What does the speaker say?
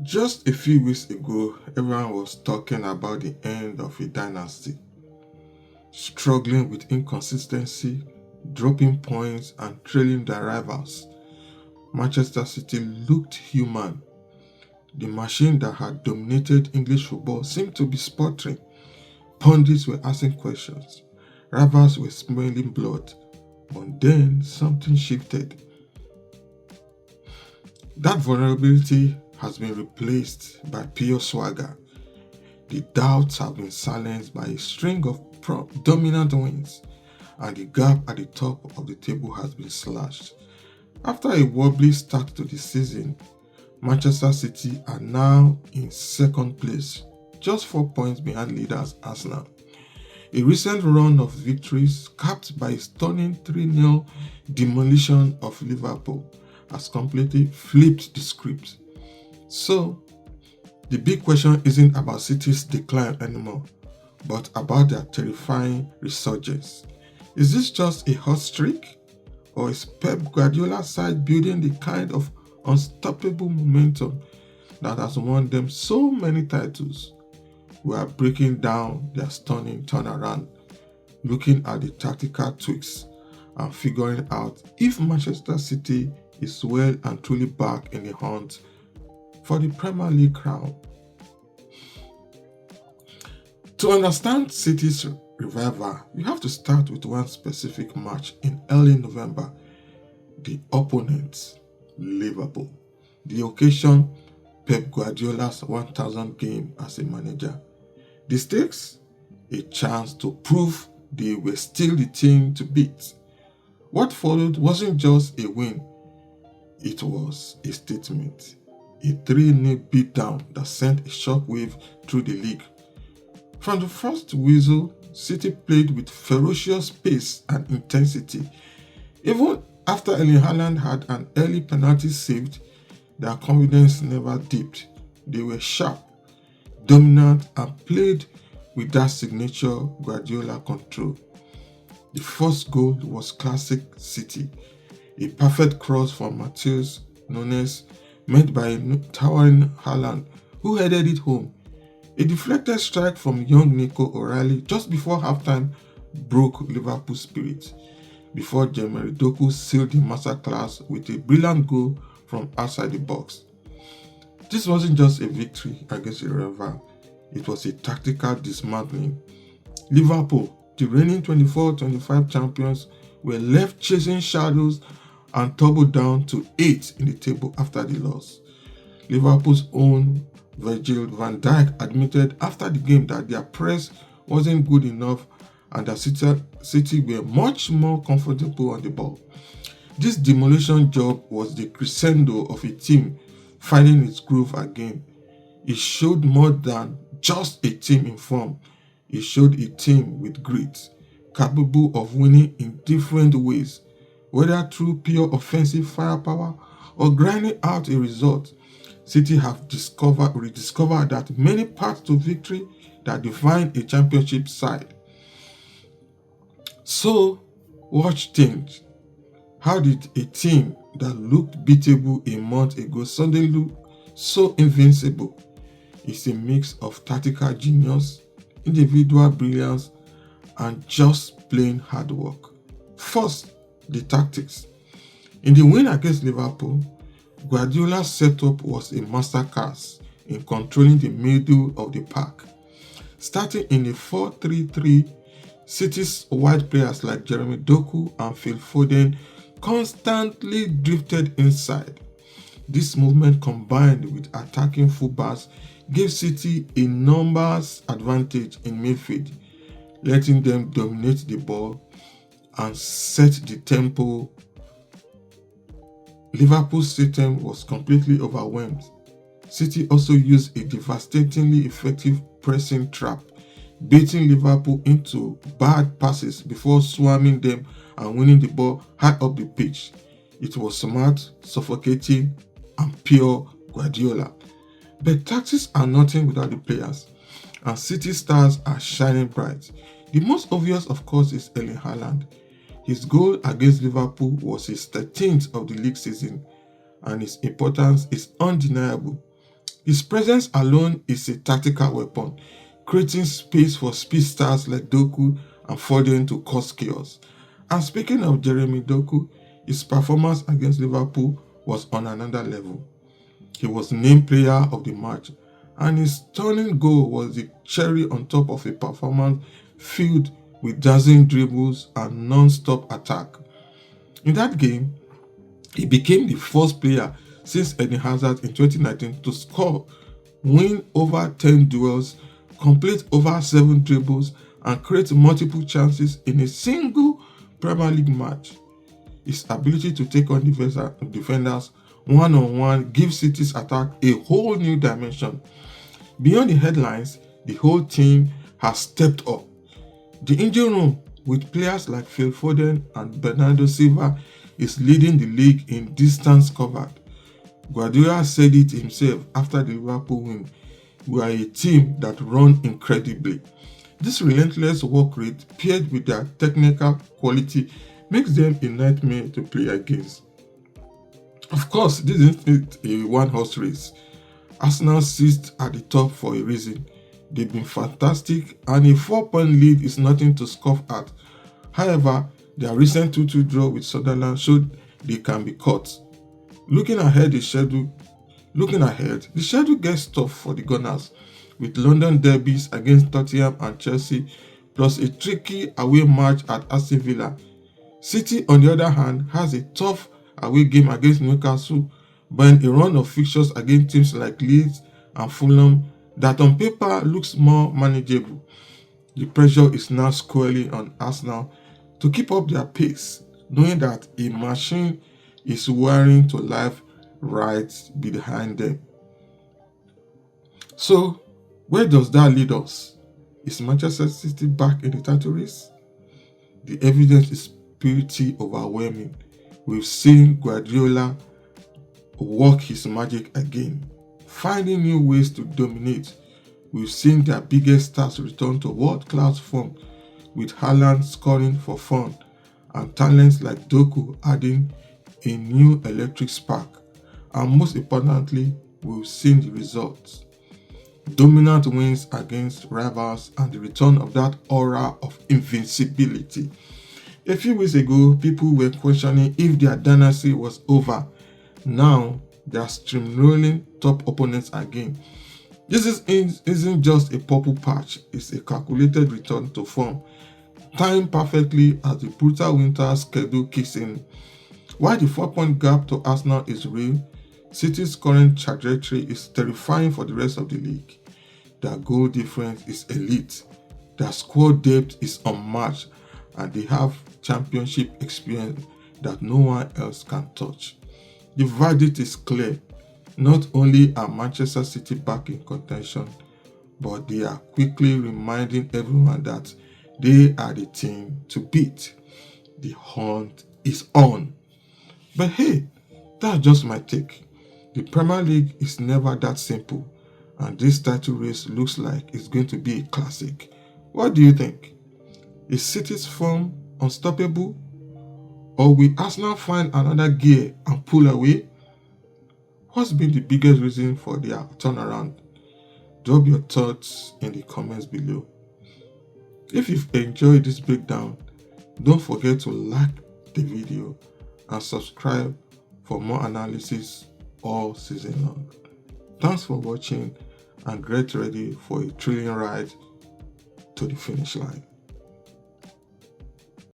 Just a few weeks ago, everyone was talking about the end of a dynasty, struggling with inconsistency, dropping points, and trailing their rivals. Manchester City looked human. The machine that had dominated English football seemed to be sputtering. Pundits were asking questions. Rivals were smelling blood. But then something shifted. That vulnerability has been replaced by pure swagger. The doubts have been silenced by a string of dominant wins, and the gap at the top of the table has been slashed. After a wobbly start to the season, Manchester City are now in second place, just 4 points behind leaders Arsenal. A recent run of victories, capped by a stunning 3-0 demolition of Liverpool, has completely flipped the script. So, the big question isn't about City's decline anymore, but about their terrifying resurgence. Is this just a hot streak? Or is Pep Guardiola's side building the kind of unstoppable momentum that has won them so many titles? We are breaking down their stunning turnaround, looking at the tactical tweaks, and figuring out if Manchester City is well and truly back in the hunt for the Premier League crown. To understand City's revival, you have to start with one specific match in early November. The opponent, Liverpool. The occasion, Pep Guardiola's 1000th game as a manager. The stakes? A chance to prove they were still the team to beat. What followed wasn't just a win, it was a statement. A 3-0 beatdown that sent a shockwave through the league. From the first whistle, City played with ferocious pace and intensity. Even after Erling Haaland had an early penalty saved, their confidence never dipped. They were sharp, dominant, and played with that signature Guardiola control. The first goal was classic City, a perfect cross from Matheus Nunes met by a towering Haaland, who headed it home. A deflected strike from young Nico O'Reilly just before halftime broke Liverpool's spirit, before Jeremy Doku sealed the masterclass with a brilliant goal from outside the box. This wasn't just a victory against a rival, it was a tactical dismantling. Liverpool, the reigning 24-25 champions, were left chasing shadows and tumbled down to 8th in the table after the loss. Liverpool's own Virgil van Dijk admitted after the game that their press wasn't good enough and that City were much more comfortable on the ball. This demolition job was the crescendo of a team finding its groove again. It showed more than just a team in form. It showed a team with grit, capable of winning in different ways, whether through pure offensive firepower or grinding out a result. City have rediscovered that many paths to victory that define a championship side. So, watch things. How did a team that looked beatable a month ago suddenly look so invincible? It's a mix of tactical genius, individual brilliance, and just plain hard work. First, the tactics. In the win against Liverpool, Guardiola's setup was a masterclass in controlling the middle of the pack. Starting in a 4-3-3, City's wide players like Jeremy Doku and Phil Foden constantly drifted inside. This movement combined with attacking fullbacks gave City a numbers advantage in midfield, letting them dominate the ball and set the tempo. Liverpool's system was completely overwhelmed. City also used a devastatingly effective pressing trap, baiting Liverpool into bad passes before swarming them and winning the ball high up the pitch. It was smart, suffocating, and pure Guardiola. But tactics are nothing without the players, and City stars are shining bright. The most obvious, of course, is Erling Haaland. His goal against Liverpool was his 13th of the league season, and his importance is undeniable. His presence alone is a tactical weapon, creating space for speedsters like Doku and Foden to cause chaos. And speaking of Jeremy Doku, his performance against Liverpool was on another level. He was named player of the match, and his stunning goal was the cherry on top of a performance filled with dazzling dribbles and non-stop attack. In that game, he became the first player since Eden Hazard in 2019 to score, win over 10 duels, complete over 7 dribbles, and create multiple chances in a single Premier League match. His ability to take on defenders one-on-one gives City's attack a whole new dimension. Beyond the headlines, the whole team has stepped up. The engine room, with players like Phil Foden and Bernardo Silva, is leading the league in distance covered. Guardiola said it himself after the Liverpool win: "We are a team that run incredibly." This relentless work rate, paired with their technical quality, makes them a nightmare to play against. Of course, this isn't a one-horse race. Arsenal sits at the top for a reason. They've been fantastic, and a 4-point lead is nothing to scoff at. However, their recent 2-2 draw with Sunderland showed they can be caught. Looking ahead, the schedule gets tough for the Gunners, with London derbies against Tottenham and Chelsea, plus a tricky away match at Aston Villa. City, on the other hand, has a tough away game against Newcastle, but a run of fixtures against teams like Leeds and Fulham that on paper looks more manageable. The pressure is now squarely on Arsenal to keep up their pace, knowing that a machine is whirring to life right behind them. So, where does that lead us? Is Manchester City back in the title race? The evidence is pretty overwhelming. We've seen Guardiola work his magic again, finding new ways to dominate. We've seen their biggest stars return to world-class form, with Haaland scoring for fun and talents like Doku adding a new electric spark. And most importantly, we've seen the results: dominant wins against rivals and the return of that aura of invincibility. A few weeks ago, people were questioning if their dynasty was over. Now, they are streamlining top opponents again. This isn't just a purple patch, it's a calculated return to form, timed perfectly as the brutal winter schedule kicks in. While the 4-point gap to Arsenal is real, City's current trajectory is terrifying for the rest of the league. Their goal difference is elite, their squad depth is unmatched, and they have championship experience that no one else can touch. The verdict is clear. Not only are Manchester City back in contention, but they are quickly reminding everyone that they are the team to beat. The hunt is on. But hey, that's just my take. The Premier League is never that simple, and this title race looks like it's going to be a classic. What do you think? Is City's form unstoppable? Or will Arsenal find another gear and pull away? What's been the biggest reason for their turnaround? Drop your thoughts in the comments below. If you've enjoyed this breakdown, don't forget to like the video and subscribe for more analysis all season long. Thanks for watching, and get ready for a thrilling ride to the finish line.